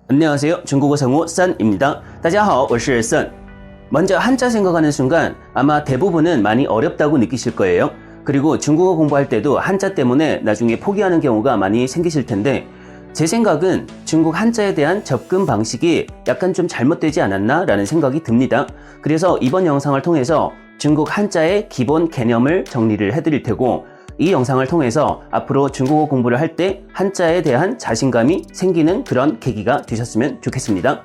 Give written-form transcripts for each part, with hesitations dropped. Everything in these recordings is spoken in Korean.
안녕하세요. 중국어 성우 썬입니다. 大家好,我是썬. 먼저 한자 생각하는 순간 아마 대부분은 많이 어렵다고 느끼실 거예요. 그리고 중국어 공부할 때도 한자 때문에 나중에 포기하는 경우가 많이 생기실 텐데 제 생각은 중국 한자에 대한 접근 방식이 약간 좀 잘못되지 않았나 라는 생각이 듭니다. 그래서 이번 영상을 통해서 중국 한자의 기본 개념을 정리를 해드릴 테고 이 영상을 통해서 앞으로 중국어 공부를 할 때 한자에 대한 자신감이 생기는 그런 계기가 되셨으면 좋겠습니다.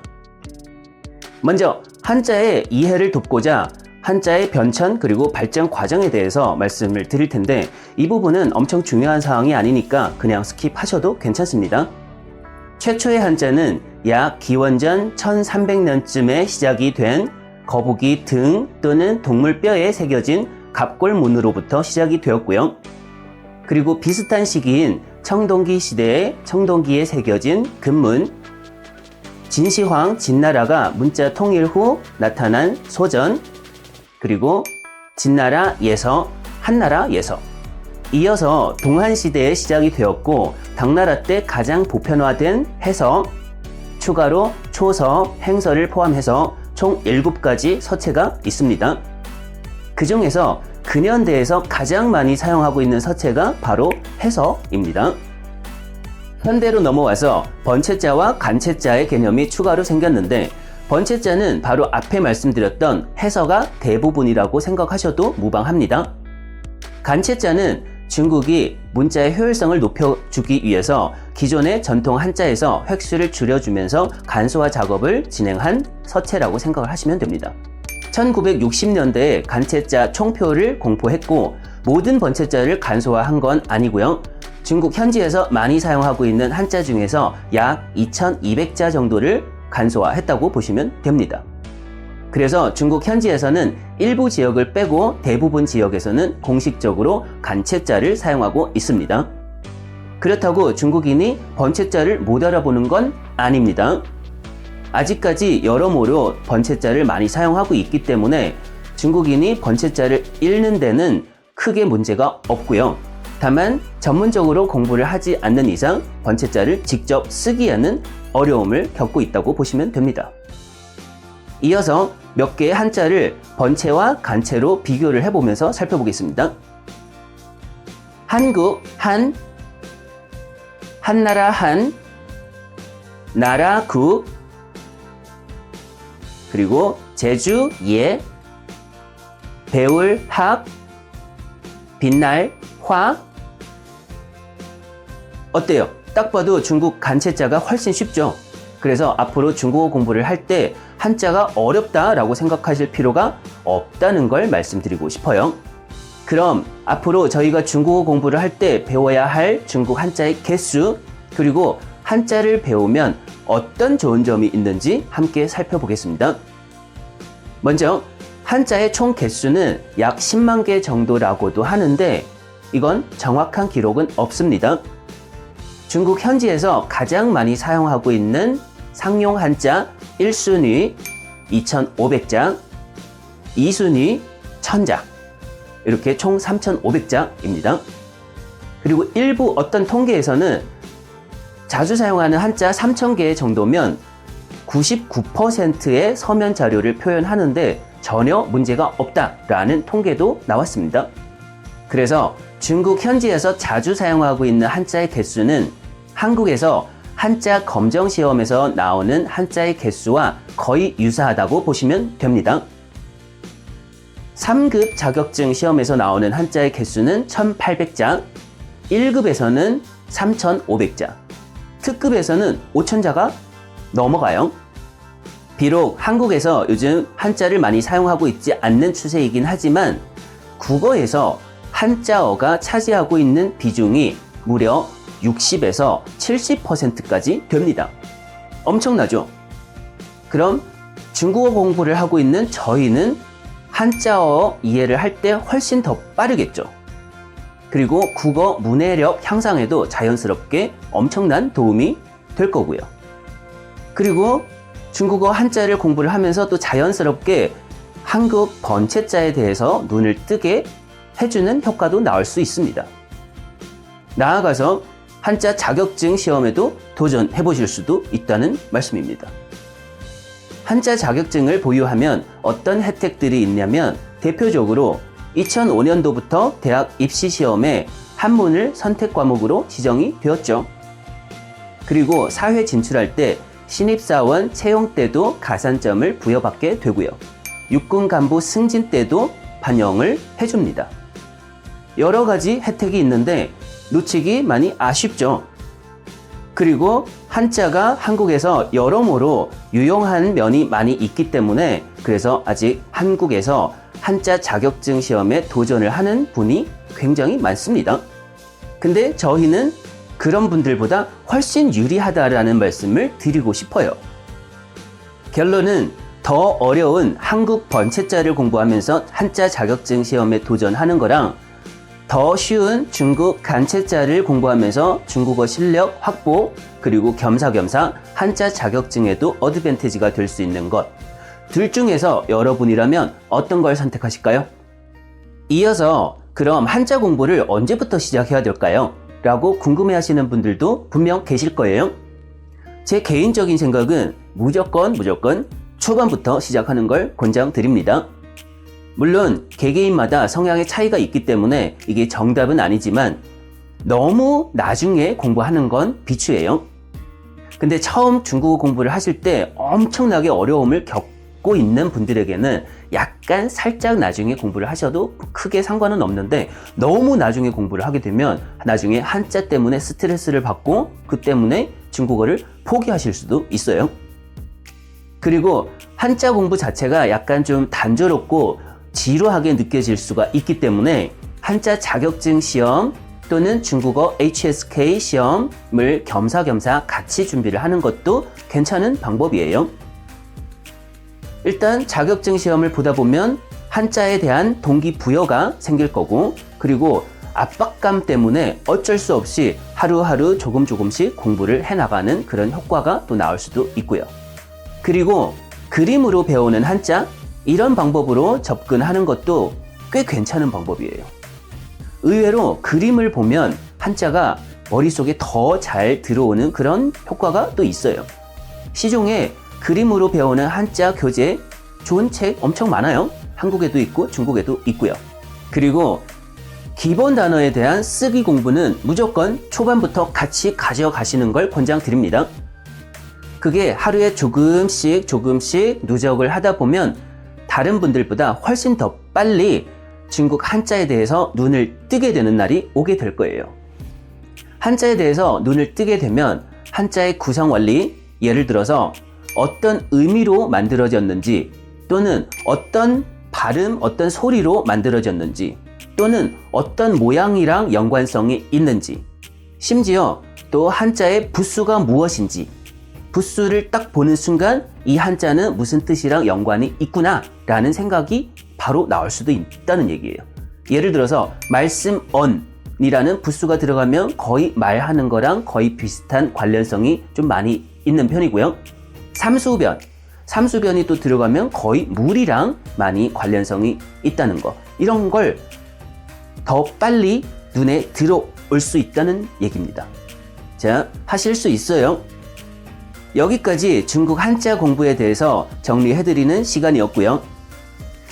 먼저 한자의 이해를 돕고자 한자의 변천 그리고 발전 과정에 대해서 말씀을 드릴 텐데 이 부분은 엄청 중요한 사항이 아니니까 그냥 스킵하셔도 괜찮습니다. 최초의 한자는 약 기원전 1300년쯤에 시작이 된 거북이 등 또는 동물 뼈에 새겨진 갑골문으로부터 시작이 되었고요. 그리고 비슷한 시기인 청동기 시대에 청동기에 새겨진 금문, 진시황 진나라가 문자 통일 후 나타난 소전, 그리고 진나라 예서, 한나라 예서. 이어서 동한시대에 시작이 되었고 당나라 때 가장 보편화된 해서, 추가로 초서, 행서를 포함해서 총 7가지 서체가 있습니다. 그 중에서 근현대에서 가장 많이 사용하고 있는 서체가 바로 해서입니다. 현대로 넘어와서 번체자와 간체자의 개념이 추가로 생겼는데 번체자는 바로 앞에 말씀드렸던 해서가 대부분이라고 생각하셔도 무방합니다. 간체자는 중국이 문자의 효율성을 높여주기 위해서 기존의 전통 한자에서 획수를 줄여주면서 간소화 작업을 진행한 서체라고 생각을 하시면 됩니다. 1960년대에 간체자 총표를 공포했고 모든 번체자를 간소화한 건 아니고요. 중국 현지에서 많이 사용하고 있는 한자 중에서 약 2200자 정도를 간소화했다고 보시면 됩니다. 그래서 중국 현지에서는 일부 지역을 빼고 대부분 지역에서는 공식적으로 간체자를 사용하고 있습니다. 그렇다고 중국인이 번체자를 못 알아보는 건 아닙니다. 아직까지 여러모로 번체자를 많이 사용하고 있기 때문에 중국인이 번체자를 읽는 데는 크게 문제가 없고요. 다만 전문적으로 공부를 하지 않는 이상 번체자를 직접 쓰기에는 어려움을 겪고 있다고 보시면 됩니다. 이어서 몇 개의 한자를 번체와 간체로 비교를 해보면서 살펴보겠습니다. 한국 한, 한나라 한, 나라 국, 그리고 제주 예, 배울 학, 빛날 화. 어때요? 딱 봐도 중국 간체자가 훨씬 쉽죠? 그래서 앞으로 중국어 공부를 할 때 한자가 어렵다라고 생각하실 필요가 없다는 걸 말씀드리고 싶어요. 그럼 앞으로 저희가 중국어 공부를 할 때 배워야 할 중국 한자의 개수, 그리고 한자를 배우면 어떤 좋은 점이 있는지 함께 살펴보겠습니다. 먼저 한자의 총 개수는 약 10만 개 정도라고도 하는데 이건 정확한 기록은 없습니다. 중국 현지에서 가장 많이 사용하고 있는 상용 한자 1순위 2,500자, 2순위 1,000자, 이렇게 총 3,500자입니다. 그리고 일부 어떤 통계에서는 자주 사용하는 한자 3,000개 정도면 99%의 서면 자료를 표현하는데 전혀 문제가 없다라는 통계도 나왔습니다. 그래서 중국 현지에서 자주 사용하고 있는 한자의 개수는 한국에서 한자 검정 시험에서 나오는 한자의 개수와 거의 유사하다고 보시면 됩니다. 3급 자격증 시험에서 나오는 한자의 개수는 1,800자, 1급에서는 3,500자, 특급에서는 5,000자가 넘어가요. 비록 한국에서 요즘 한자를 많이 사용하고 있지 않는 추세이긴 하지만 국어에서 한자어가 차지하고 있는 비중이 무려 60에서 70%까지 됩니다. 엄청나죠? 그럼 중국어 공부를 하고 있는 저희는 한자어 이해를 할 때 훨씬 더 빠르겠죠. 그리고 국어 문해력 향상에도 자연스럽게 엄청난 도움이 될 거고요. 그리고 중국어 한자를 공부를 하면서 또 자연스럽게 한국 번체자에 대해서 눈을 뜨게 해주는 효과도 나올 수 있습니다. 나아가서 한자 자격증 시험에도 도전해 보실 수도 있다는 말씀입니다. 한자 자격증을 보유하면 어떤 혜택들이 있냐면 대표적으로 2005년도부터 대학 입시 시험에 한문을 선택 과목으로 지정이 되었죠. 그리고 사회 진출할 때 신입사원 채용 때도 가산점을 부여받게 되고요. 육군 간부 승진 때도 반영을 해줍니다. 여러 가지 혜택이 있는데 놓치기 많이 아쉽죠. 그리고 한자가 한국에서 여러모로 유용한 면이 많이 있기 때문에 그래서 아직 한국에서 한자 자격증 시험에 도전을 하는 분이 굉장히 많습니다. 근데 저희는 그런 분들보다 훨씬 유리하다라는 말씀을 드리고 싶어요. 결론은 더 어려운 한국 번체자를 공부하면서 한자 자격증 시험에 도전하는 거랑 더 쉬운 중국 간체자를 공부하면서 중국어 실력 확보 그리고 겸사겸사 한자 자격증에도 어드밴티지가 될 수 있는 것. 둘 중에서 여러분이라면 어떤 걸 선택하실까요? 이어서 그럼 한자 공부를 언제부터 시작해야 될까요? 라고 궁금해하시는 분들도 분명 계실 거예요. 제 개인적인 생각은 무조건 초반부터 시작하는 걸 권장드립니다. 물론 개개인마다 성향의 차이가 있기 때문에 이게 정답은 아니지만 너무 나중에 공부하는 건 비추예요. 근데 처음 중국어 공부를 하실 때 엄청나게 어려움을 겪고 있는 분들에게는 약간 살짝 나중에 공부를 하셔도 크게 상관은 없는데 너무 나중에 공부를 하게 되면 나중에 한자 때문에 스트레스를 받고 그 때문에 중국어를 포기하실 수도 있어요. 그리고 한자 공부 자체가 약간 좀 단조롭고 지루하게 느껴질 수가 있기 때문에 한자 자격증 시험 또는 중국어 HSK 시험을 겸사겸사 같이 준비를 하는 것도 괜찮은 방법이에요. 일단 자격증 시험을 보다 보면 한자에 대한 동기부여가 생길 거고 그리고 압박감 때문에 어쩔 수 없이 하루하루 조금씩 공부를 해나가는 그런 효과가 또 나올 수도 있고요. 그리고 그림으로 배우는 한자 이런 방법으로 접근하는 것도 꽤 괜찮은 방법이에요. 의외로 그림을 보면 한자가 머릿속에 더 잘 들어오는 그런 효과가 또 있어요. 시중에 그림으로 배우는 한자 교재 좋은 책 엄청 많아요. 한국에도 있고 중국에도 있고요. 그리고 기본 단어에 대한 쓰기 공부는 무조건 초반부터 같이 가져가시는 걸 권장드립니다. 그게 하루에 조금씩 누적을 하다 보면 다른 분들보다 훨씬 더 빨리 중국 한자에 대해서 눈을 뜨게 되는 날이 오게 될 거예요. 한자에 대해서 눈을 뜨게 되면 한자의 구성 원리, 예를 들어서 어떤 의미로 만들어졌는지 또는 어떤 발음, 어떤 소리로 만들어졌는지 또는 어떤 모양이랑 연관성이 있는지 심지어 또 한자의 부수가 무엇인지 부수를 딱 보는 순간 이 한자는 무슨 뜻이랑 연관이 있구나 라는 생각이 바로 나올 수도 있다는 얘기예요. 예를 들어서 말씀 언이라는 부수가 들어가면 거의 말하는 거랑 거의 비슷한 관련성이 좀 많이 있는 편이고요. 삼수변이 또 들어가면 거의 물이랑 많이 관련성이 있다는 거. 이런 걸 더 빨리 눈에 들어올 수 있다는 얘기입니다. 자, 하실 수 있어요. 여기까지 중국 한자 공부에 대해서 정리해드리는 시간이었고요.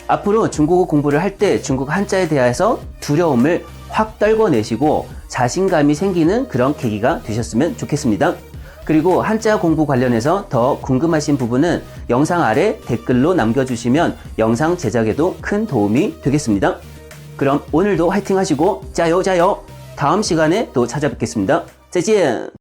앞으로 중국어 공부를 할 때 중국 한자에 대해서 두려움을 확 떨궈내시고 자신감이 생기는 그런 계기가 되셨으면 좋겠습니다. 그리고 한자 공부 관련해서 더 궁금하신 부분은 영상 아래 댓글로 남겨주시면 영상 제작에도 큰 도움이 되겠습니다. 그럼 오늘도 화이팅 하시고 짜요! 다음 시간에 또 찾아뵙겠습니다. 再见!